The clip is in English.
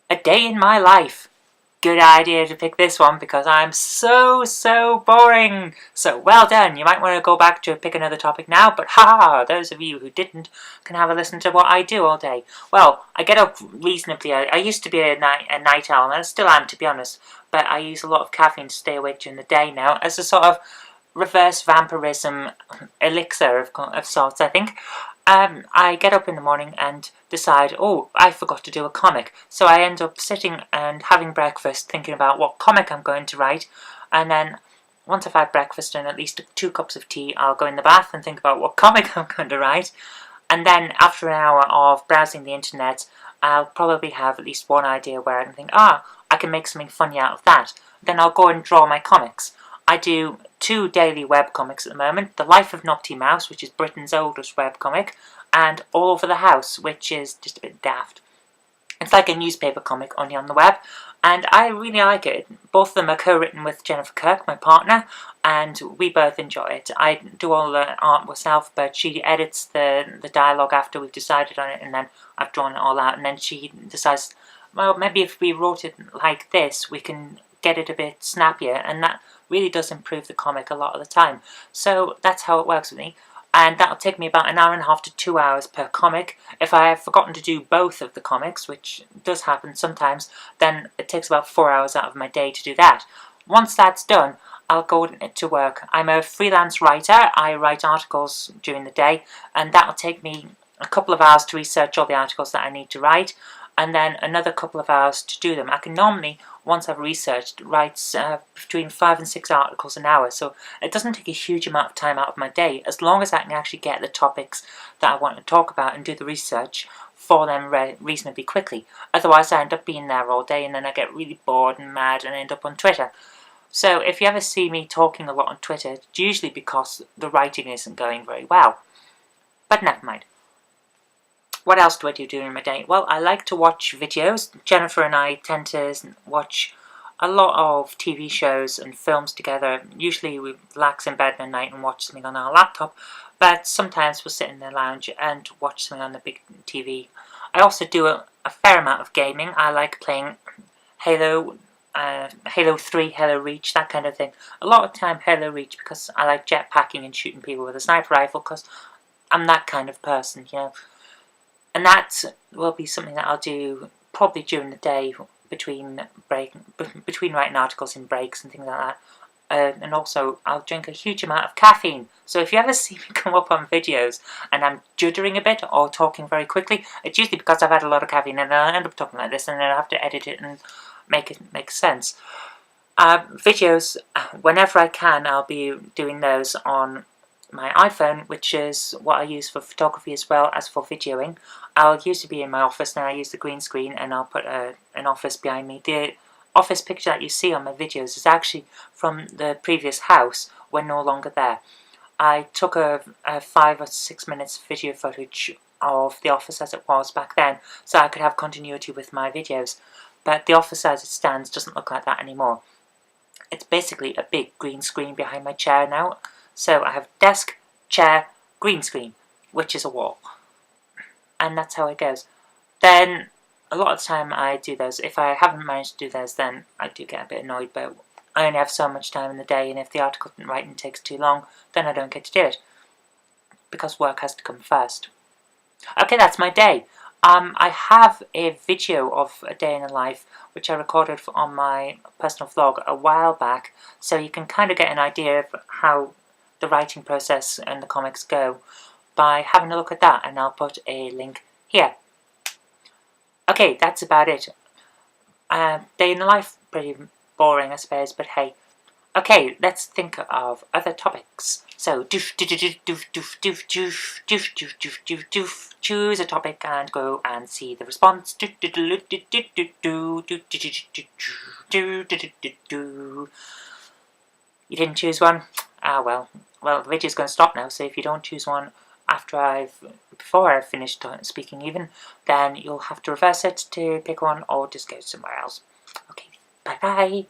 A day in my life. Good idea to pick this one because I'm so boring. So well done. You might want to go back to pick another topic now, but haha, those of you who didn't can have a listen to what I do all day. Well, I get up reasonably early. I used to be a night owl, and I still am, to be honest, but I use a lot of caffeine to stay awake during the day now as a sort of reverse vampirism elixir of sorts, I think. I get up in the morning and decide, oh, I forgot to do a comic. So I end up sitting and having breakfast, thinking about what comic I'm going to write. And then once I've had breakfast and at least 2 cups of tea, I'll go in the bath and think about what comic I'm going to write. And then after an hour of browsing the internet, I'll probably have at least one idea where I can think, I can make something funny out of that. Then I'll go and draw my comics. I do 2 daily webcomics at the moment, The Life of Naughty Mouse, which is Britain's oldest webcomic, and All Over the House, which is just a bit daft. It's like a newspaper comic, only on the web, and I really like it. Both of them are co-written with Jennifer Kirk, my partner, and we both enjoy it. I do all the art myself, but she edits the dialogue after we've decided on it, and then I've drawn it all out, and then she decides, well, maybe if we wrote it like this, we can get it a bit snappier, and that really does improve the comic a lot of the time. So that's how it works with me, and that'll take me about an hour and a half to 2 hours per comic. If I have forgotten to do both of the comics, which does happen sometimes, then it takes about 4 hours out of my day to do that. Once that's done, I'll go to work. I'm a freelance writer. I write articles during the day, and that'll take me a couple of hours to research all the articles that I need to write, and then another couple of hours to do them. I can normally, once I've researched, write between 5 and 6 articles an hour, so it doesn't take a huge amount of time out of my day, as long as I can actually get the topics that I want to talk about and do the research for them reasonably quickly. Otherwise I end up being there all day, and then I get really bored and mad and end up on Twitter. So if you ever see me talking a lot on Twitter, it's usually because the writing isn't going very well. But never mind. What else do I do during my day? Well, I like to watch videos. Jennifer and I tend to watch a lot of TV shows and films together. Usually we relax in bed at night and watch something on our laptop, but sometimes we'll sit in the lounge and watch something on the big TV. I also do a fair amount of gaming. I like playing Halo 3, Halo Reach, that kind of thing. A lot of time Halo Reach because I like jetpacking and shooting people with a sniper rifle because I'm that kind of person, you know. And that will be something that I'll do probably during the day between writing articles in breaks and things like that. And also, I'll drink a huge amount of caffeine. So if you ever see me come up on videos and I'm juddering a bit or talking very quickly, it's usually because I've had a lot of caffeine and I'll end up talking like this, and then I have to edit it and make it make sense. Videos, whenever I can, I'll be doing those on my iPhone, which is what I use for photography as well as for videoing. I'll usually be in my office, and I use the green screen, and I'll put an office behind me. The office picture that you see on my videos is actually from the previous house. We're no longer there. I took a 5 or 6 minutes video footage of the office as it was back then, so I could have continuity with my videos. But the office as it stands doesn't look like that anymore. It's basically a big green screen behind my chair now. So I have desk, chair, green screen, which is a wall. And that's how it goes. Then, a lot of the time I do those. If I haven't managed to do those, then I do get a bit annoyed, but I only have so much time in the day, and if the article writing takes too long, then I don't get to do it. Because work has to come first. Okay, that's my day. I have a video of a day in the life, which I recorded on my personal vlog a while back, so you can kind of get an idea of how the writing process and the comics go by having a look at that, and I'll put a link here. Okay, that's about it. Day in the life, pretty boring I suppose, but hey. Okay, let's think of other topics. So, choose a topic and go and see the response. You didn't choose one? Ah, well, the video's going to stop now, so if you don't choose one before I've finished speaking even, then you'll have to reverse it to pick one or just go somewhere else. Okay, bye-bye.